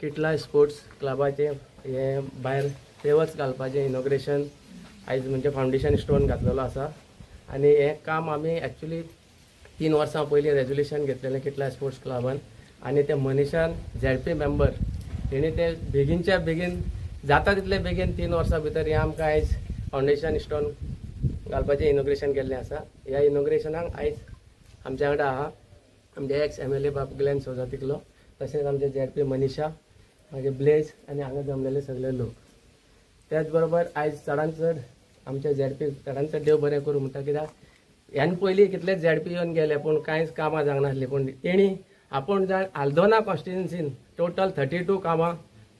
किटला sports क्लबाचे हे भायर pavers घालपाचें इनॉग्रेशन आयज म्हणजे फावंडेशन स्टोन घातलेलो आसा आनी हें काम आमी एक्चुली 3 वर्सां पयलीं रेजोल्युशन घेतलेलें किटला स्पोर्ट्स क्लबान आनी ते मनीशान झेडपी मेंबर तेणी ते बेगीनच्या बेगीन जाता तितले बेगीन 3 वर्सां भितर हें आमकां आयज फावंडेशन स्टोन घालपाचें इनॉग्रेशन केल्लें आसा. ह्या इनॉग्रेशनाक आयज आमच्या वांगडा आहा आमचे एक्स MLA बाब ग्लेन सोजातिकलो, तशेंच आमचे झेडपी मनीशा, मागीर ब्लेज आनी हांगा जमलेले सगळे लोक. त्याच बरोबर आयज चडांत चड आमचे झेडपी चडांत चड देव बरें करूं म्हणटा, कित्याक ह्यान पयलीं कितलेच झेडपी येवन गेले पूण कांयच कामां जावंक नासलीं. पूण तेणी आपूण जाण आल्दोना कॉन्स्टिट्युन्सीन टोटल 32 कामां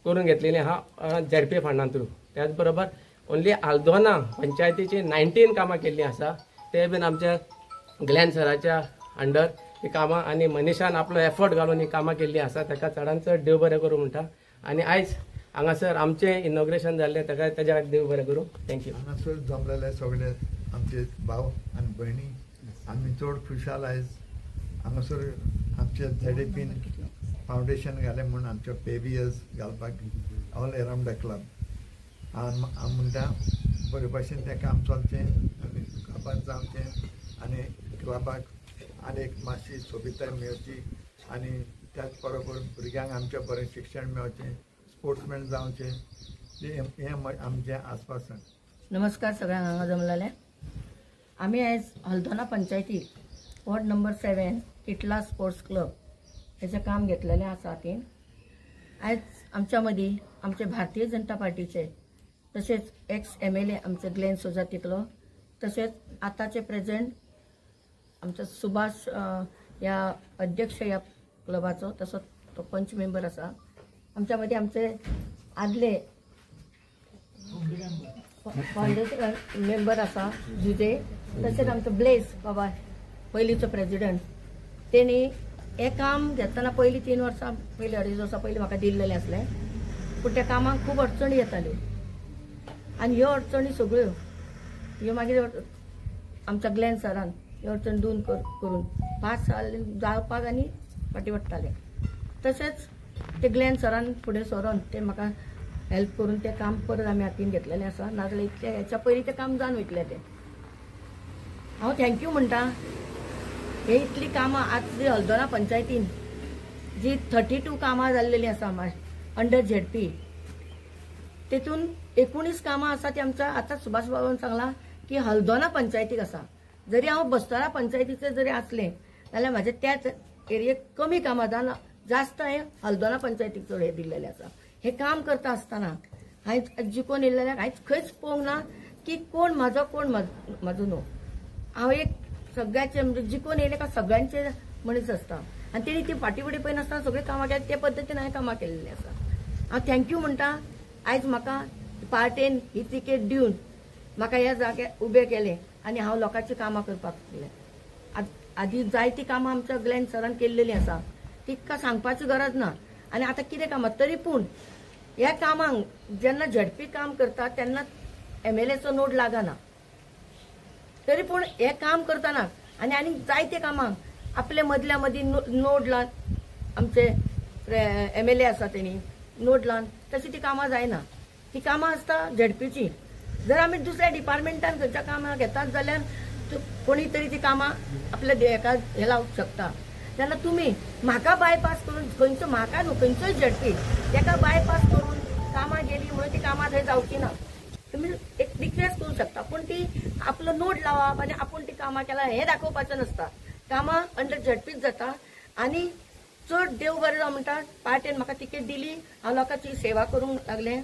करून घेतलेलीं आहा झेडपी फंडां थ्रू. त्याच बरोबर ओन्ली आल्दोना पंचायतीची 19 कामां केल्लीं आसा, ते बीन आमच्या ग्लेन सराच्या अंडर ही कामां आनी मनीशान आपलो एफर्ट घालून ही कामां केल्लीं आसा. ताका चडांत चड देव बरें करूं म्हणटा. आनी आयज हांगासर आमचें इनॉग्रेशन जाल्लें ताका तेज्या देव बरें करूं. थँक्यू. हांगासर जमलेले सगळे आमचे भाव आनी भयणी आमी चड खुशाल आयज हांगासर आमचे ZAPन फावंडेशन घालें म्हणून आमचे PBS घालपाक ऑल अराउंड द क्लब. हांव म्हणटा बरे भशेन तें काम चलचें आनी क्लबान जावचें आनी क्लबाक आनीक मातशी सोबिताय मेळची आनी त्याच बरोबर भुरग्यांक आमचें बरें शिक्षण मेळचें, स्पोर्ट्समॅन जावचें, हें आमचें आस्वासन. नमस्कार सगळ्यांक हांगा जमलेले. आमी आयज हल्दोना पंचायतीक वॉर्ड नंबर 7 किटला स्पोर्ट्स क्लब हेचें काम घेतलेलें आसा हातीन. आयज आमच्या मदीं आमचे भारतीय जनता पार्टीचे तशेंच एक्स MLA आमचे ग्लेन सोजातिकलो, तशेंच आतांचे प्रेझेंट आमचो सुभाष ह्या अध्यक्ष ह्या क्लबाचो, तसोच तो पंच मेंबर आसा. आमच्या मदीं आमचे आदले फाउंडेशन मेंबर आसा जुजे, तशेंच आमचो ब्लेज बाबा पयलींचो प्रेसिडेंट. तेणी हें काम घेतना पयलीं 3 वर्सां पयलीं 2.5 वर्सां पयलीं म्हाका दिल्लेलें आसलें, पूण त्या कामाक खूब अडचणी येताल्यो आनी ह्यो अडचणी सगळ्यो ह्यो मागीर आमच्या ग्लेन सरान ह्यो अडचणी दूर करून पास जावपाक आनी फाटीं पडटाले. तशेंच ते ग्लेन सरान फुडें सरोन ते म्हाका हेल्प करून तें काम परत आमी हातीन घेतलेलें आसा. नाजाल्यार इतलें हेच्या पयलीं तें काम जावन वयतलें तें. हांव थँक्यू म्हणटा. हे इतलीं कामां आज जी हल्दोना पंचायतीन जी 32 कामां जाल्लेलीं आसा अंडर ZP, तेतून 19 कामां आसा ती आमच्या आतां सुभाष बाबान सांगलां की हल्दोना पंचायतीक आसा. जरी हांव बस्तारा पंचायतीचें जरी आसलें जाल्यार म्हाजे त्याच एरियेक कमी कामां जावन जास्त हें हल्दोना पंचायतीक चड हें दिल्लेलें आसा. हे काम करता आसतना हांवें जिखून येयलेल्याक हांवें खंयच पळोवंक ना की कोण म्हाजो कोण म्हाजो न्हू. हांव एक सगळ्याचे म्हणजे जिखून येयले का सगळ्यांचे मनीस आसता आनी तेणी ती फाटी फुडें पळय नासतना सगळीं कामां केली. ते पद्दतीन हांवें कामां केल्लीं आसा. हांव थँक्यू म्हणटा. आयज म्हाका पार्टेन ही तिकेट दिवन म्हाका ह्या जाग्यार उबें केलें आनी हांव लोकांची कामां करपाक लागलें. आदी जायतीं कामां आमच्या ग्लेन सरान केल्लेलीं आसा, तिका सांगपाची गरज ना. आनी आतां कितें कामां तरी पूण ह्या कामांक जेन्ना ZP काम करता तेन्ना MLAचो नोड लागना. तरी पूण हे काम करतना आनी जायते कामांक आपले मदल्या मदीं नोड लावन आमचे MLA आसा तेणी नोड लावन तशी ती कामां जायना. ती कामां आसता ZPची. जर आमी दुसऱ्या डिपार्टमेंटान खंयच्या कामां घेतात जाल्यार कोणी तरी ती कामां आपल्या हेका हे लावंक शकता. तेन्ना तुमी म्हाका बायपास करून खंयचो म्हाका न्हू खंयचोय ZP तेका बायपास करून कामां गेली म्हणून ती कामां थंय जावची ना. तुमी एक रिक्वेस्ट करूंक शकता, पूण ती आपलो नोट लावप आनी आपूण ती कामां केला हें दाखोवपाचें नासता. कामां अंडर ZPच जाता. आनी चड देव बरें जावं म्हणटा पार्टेन म्हाका तिकेट दिली, हांव लोकांची सेवा करूंक लागलें.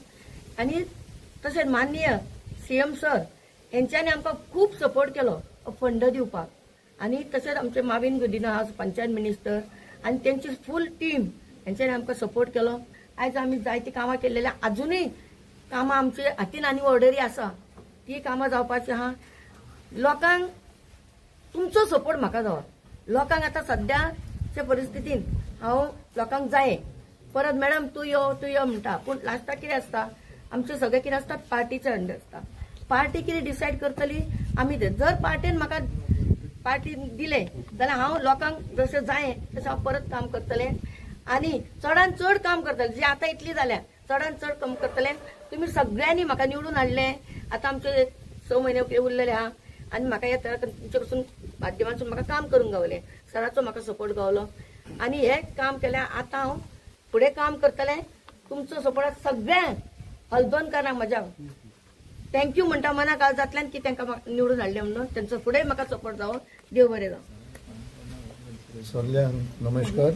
आनी तशेंच माननीय CM सर हेंच्यांनी आमकां खूब सपोर्ट केलो फंड दिवपाक. आनी तशेंच आमचे माविन गुदिना हाऊस पंचायत मिनिस्टर आनी तेंची फूल टीम हेंच्यांनी आमकां सपोर्ट केलो. आयज आमी जायतीं कामां केल्लेलीं. अजुनूय कामां आमचे हातीन आनी ऑर्डरी आसा, ती कामां जावपाची आहा. लोकांक तुमचो सपोर्ट म्हाका जावो. लोकांक आतां सद्याच्या परिस्थितीन हांव लोकांक जाय परत मॅडम तूं यो म्हणटा, पूण लास्टाक कितें आसता आमचें सगळें कितें आसता पार्टीच्या अंडर आसता. पार्टी कितें डिसायड करतली आमी ते. जर पार्टीन म्हाका पार्टी दिलें जाल्यार हांव लोकांक जशें जाय तशें हांव परत काम करतलें. आणि चडान चड काम करतले जे आता इतली जाल्या चडान चड काम करतले तुम्ही सगळ्यांनी म्हाका निवडून हाडले आता आमचे 6 महिने उरलेले आहा आणि म्हाका येता तुमचे कडसून माध्यमांतसून म्हाका काम करूंक गावले सराचो म्हाका सपोर्ट गावलो आणि हे काम केल्या आता हांव फुडें काम करतले तुमचो सपोर्ट सगळ्यांक हलदोनकारांक म्हज्या थँक्यू म्हणटा मना काळजांतल्यान की तांकां निवडून हाडले म्हणून त्यांचो फुडें म्हाका सपोर्ट जावो देव बरें जावं सगळ्यांक नमस्कार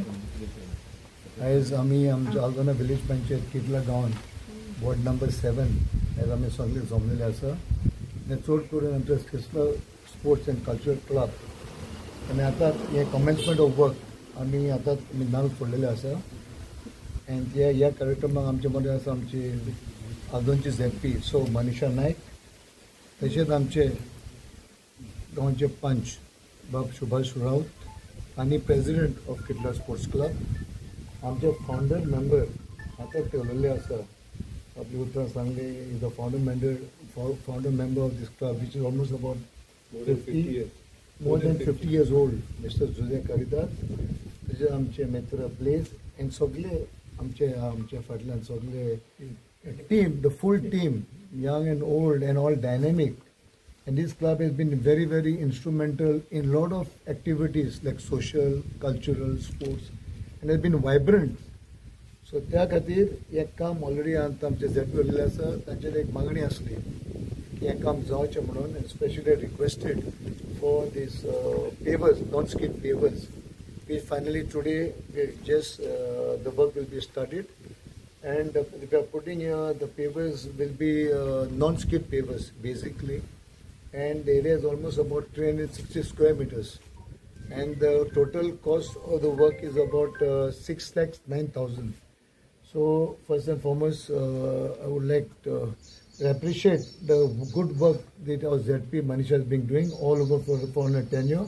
आयज आमी आमच्या आल्दोना विलेज पंचायत कितला गांवांत वॉर्ड नंबर 7 आयज आमी सगळे जमलेले आसा आनी चड करून आमच्या crystal sports end cultural club आनी आतां हे कमेन्समेंट ऑफ वर्क आमी आतां नाल्ल फोडलेले आसा आनी ह्या कार्यक्रमाक आमचे मदें आसा आमची आल्दोनची ZP सो मनीषा नायक तशेंच आमचे गांवचे पंच बाब सुभाष राऊत आनी प्रेसिडेंट ऑफ कितला स्पोर्ट्स क्लब आमचे फाउंडर मेंबर आतां ठेवलेले आसा आपली उतरां Sangli is the founder member of this club which is almost about more than 50 years old, Mr. Jose Caritas. तशेंच आमचे मित्र प्लेस एंड सगळे आमचे फाटल्यान सगळे team the full team young and old and all dynamic, and this club has been very, very instrumental in lot of activities like social, cultural, sports, and has been vibrant. So त्या खातीर एक काम already आमचे ZP उरलेले आसा तांचेर एक मागणी आसली की हें काम जावचें म्हणून specially requested for these pavers, non-skid pavers, which finally today just the work will be started, and we are putting the pavers will be non-skid pavers basically, and the area is almost about 360 square meters, and the total cost of the work is about 6,09,000. So first and foremost, I would like to appreciate the good work that our ZP Manisha has been doing all over for her tenure.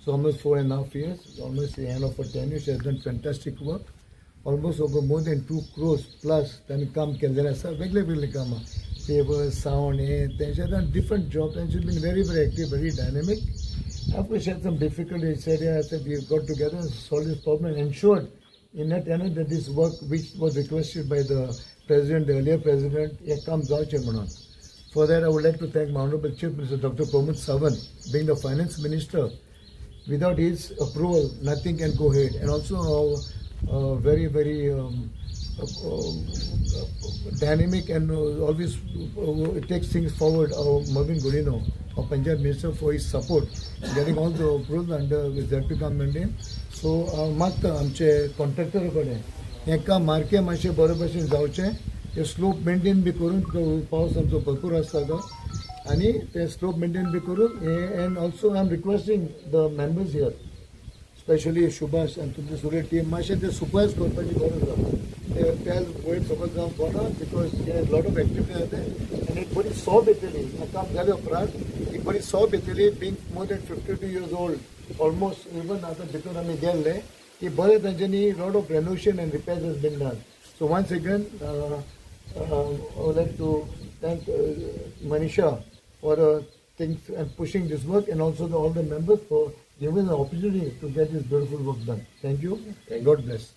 So almost 4.5 years, almost the end of her tenure. She has done fantastic work. Almost over more than 2 crores plus. Then come Kelderasa, regularly come. Pavers, sound, she has done different jobs, and she's been very, very active, very dynamic. Of course, she had some difficulties. I said we got together and solved this problem and ensured in that end that this work, which was requested by the president, the earlier president, comes out. For that, I would like to thank my Honorable Chief Minister Dr. Pramod Sawant, being the Finance Minister. Without his approval, nothing can go ahead. And also very, very dynamic and always takes things forward, Mervyn Gurino, our Punjab Minister, for his support, getting all the approvals under with ZP government. So मागता आमचे contractor कडेन हें काम मार्के मातशें बरे भशेन जावचें, ते स्लोप मेंटेन बी करून पावस आमचो भरपूर आसता तो, आनी ते स्लोप मेंटेन बी करून end also I am requesting the members here, specially Subhash आनी तुमची सगळी टीम मातशें ते सुपरवायज करपाची गरज आसा. ते तेल वयर सकयल जावंक पडना, बिकॉज लॉट ऑफ एक्टिविटी जाता आनी एक बरी सॉप येतली. काम जालें उपरांत एक बरी सॉप येतली, being more than 52 years old. Almost even after भितर आमी गेल्ले की बरे तांच्यांनी lot of renovation and repairs has been done. So once again, I would like to thank Manisha for things and pushing this work, and also all the members for giving the opportunity to get this beautiful work done. Thank you. God bless.